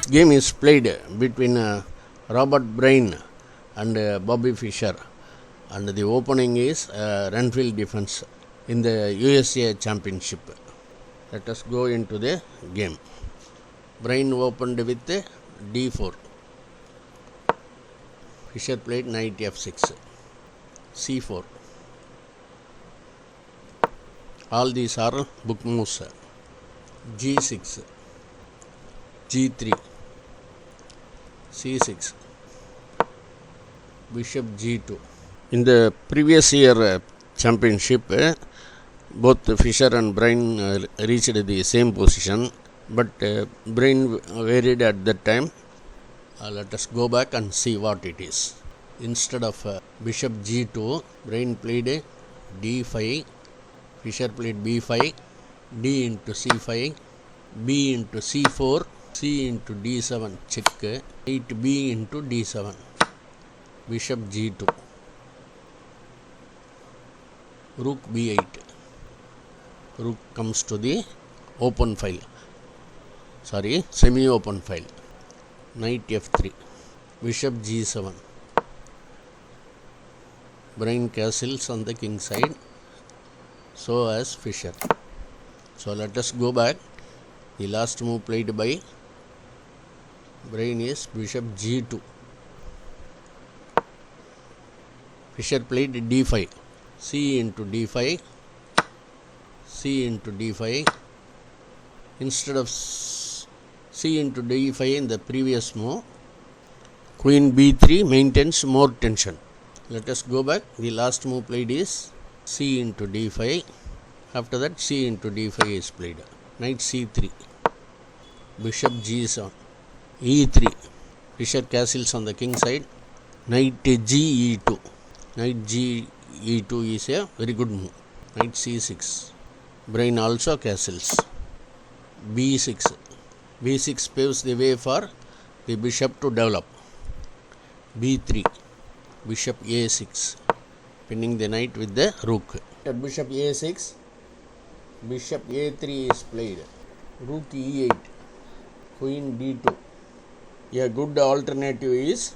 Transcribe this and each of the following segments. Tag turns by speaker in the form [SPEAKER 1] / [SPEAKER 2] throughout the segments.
[SPEAKER 1] This game is played between Robert Byrne and Bobby Fischer, and the opening is Grünfeld defense in the USA Championship. Let us go into the game. Byrne opened with d4. Fischer played knight f6, c4. All these are book moves. g6, g3, c6, bishop g2. In the previous year championship, both Fischer and Byrne reached the same position, but Byrne varied at that time. Let us go back and see what it is. Instead of bishop g2, Byrne played d5, Fischer played b5, d into c5, b into c4, c into d7 check, knight b into d7, bishop g2, rook b8, rook comes to the open file, semi-open file, knight f3, bishop g7, Byrne castles on the king side, so as Fischer. So let us go back. The last move played by Byrne is bishop g2. Fischer played d5, c into d5, c into d5. Instead of c into d5 in the previous move, queen b3 maintains more tension. Let us go back. The last move played is c into d5. After that, c into d5 is played. Knight c3, bishop g7, e3. Fischer castles on the king side. Knight g e2. Knight g e2 is a very good move. Knight c6. Byrne also castles. b6. b6 paves the way for the bishop to develop. b3. Bishop a6. Pinning the knight with the rook. At bishop a6, bishop a3 is played. Rook e8, queen d2. A good alternative is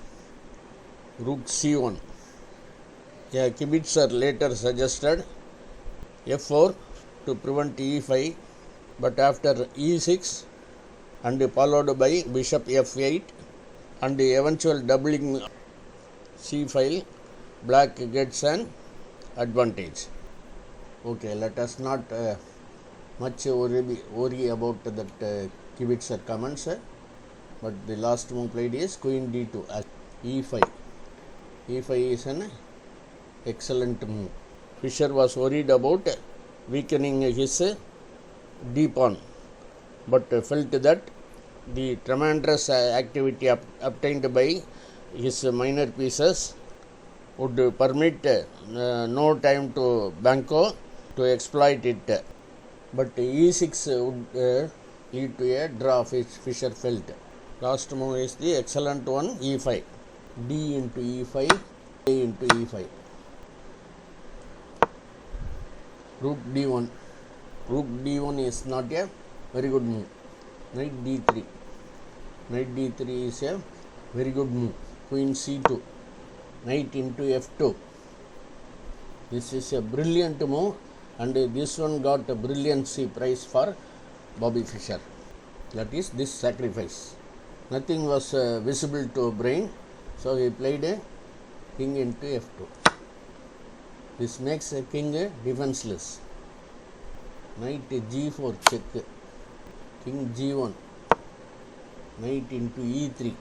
[SPEAKER 1] rook c1. A Kibitzer later suggested f4 to prevent e5, but after e6 and followed by bishop f8 and the eventual doubling c file, black gets an advantage. Okay, let us not much worry about that Kibitzer comments, but the last move played is queen d2 as e5. e5 is an excellent move. Fischer was worried about weakening his d pawn, but felt that the tremendous activity obtained by his minor pieces would permit no time to Banco to exploit it, but e6 would lead to a draw, which Fischer felt. Last move is the excellent one, e5, d into e5, a into e5, rook d1. Rook d1 is not a very good move. Knight d3. Knight d3 is a very good move. Queen c2. Knight into f2. This is a brilliant move, and this one got a Brilliancy prize for Bobby Fischer. That is this sacrifice. Nothing was visible to Byrne, so he played a king into f2. This makes a king defenseless. Knight g4 check, king g1, knight into e3.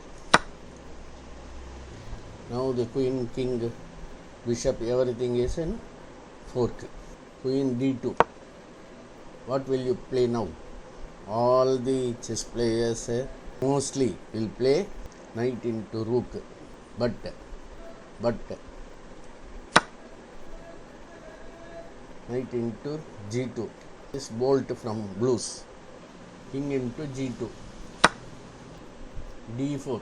[SPEAKER 1] Now the queen, king, bishop, everything is in fork. Queen d2. What will you play now? All the chess players mostly will play knight into rook, but knight into g2. This bolt from blues. King into g2. d4.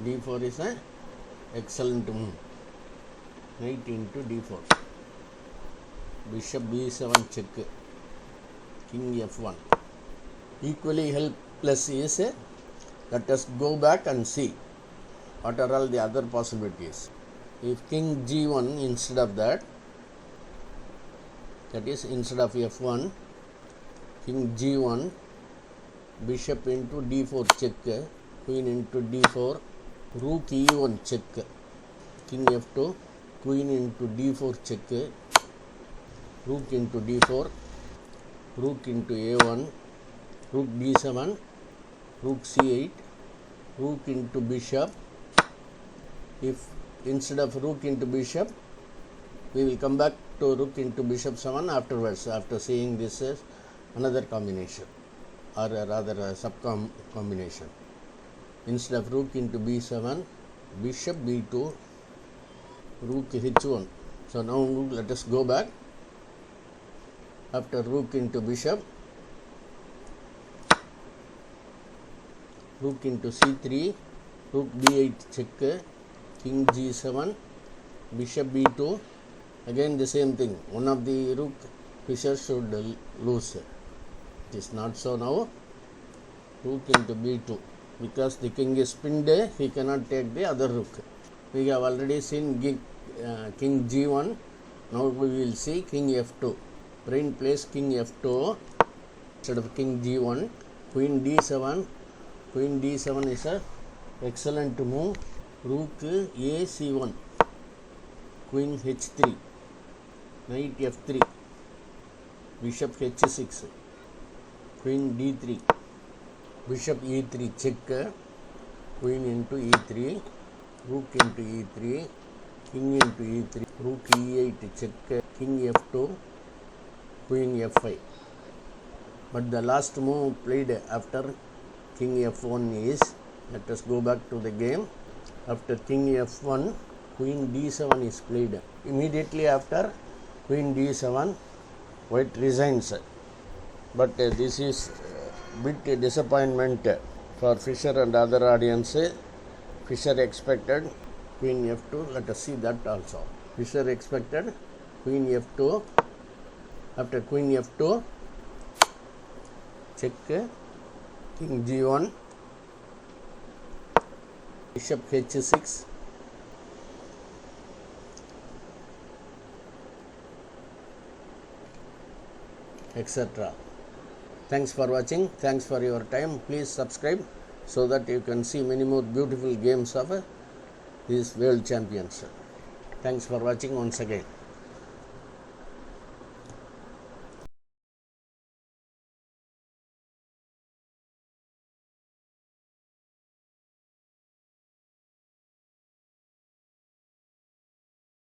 [SPEAKER 1] d4 is an excellent move. Knight into d4. Bishop b7 check. King f1. Equally plus is, let us go back and see what are all the other possibilities. If king g1 instead of that is instead of f1, king g1, bishop into d4 check, queen into d4, rook e1 check, king f2, queen into d4 check, rook into d4, rook into a1, rook d7, rook c8, rook into bishop. If instead of rook into bishop, we will come back to rook into bishop 7 afterwards, after seeing this as another combination, or rather a combination. Instead of rook into b7, bishop b2, rook h1. So now let us go back. After rook into bishop, rook into c3, rook b8 check, king g7, bishop b2. Again the same thing, one of the rook Fischer should lose. It is not so now. Rook into b2, because the king is pinned, he cannot take the other rook. We have already seen king g1. Now we will see king f2. Byrne plays king f2 instead of king g1. Queen d7. Queen d7 is a excellent move. Rook a c1. Queen h3. Knight f3. Bishop h6. Queen d3. Bishop e3 check. Queen into e3. Rook into e3. King into e3. Rook e8 check. King f2. Queen f5. But the last move played after king f1 is, let us go back to the game. After king f1, queen d7 is played. Immediately after queen d7, white resigns. But this is bit disappointment for Fischer and other audience. Fischer expected queen f2. Let us see that also. Fischer expected queen f2. After queen f2, check, king g1, bishop h6, etc. Thanks for watching. Thanks for your time. Please subscribe so that you can see many more beautiful games of these world champions. Thanks for watching once again.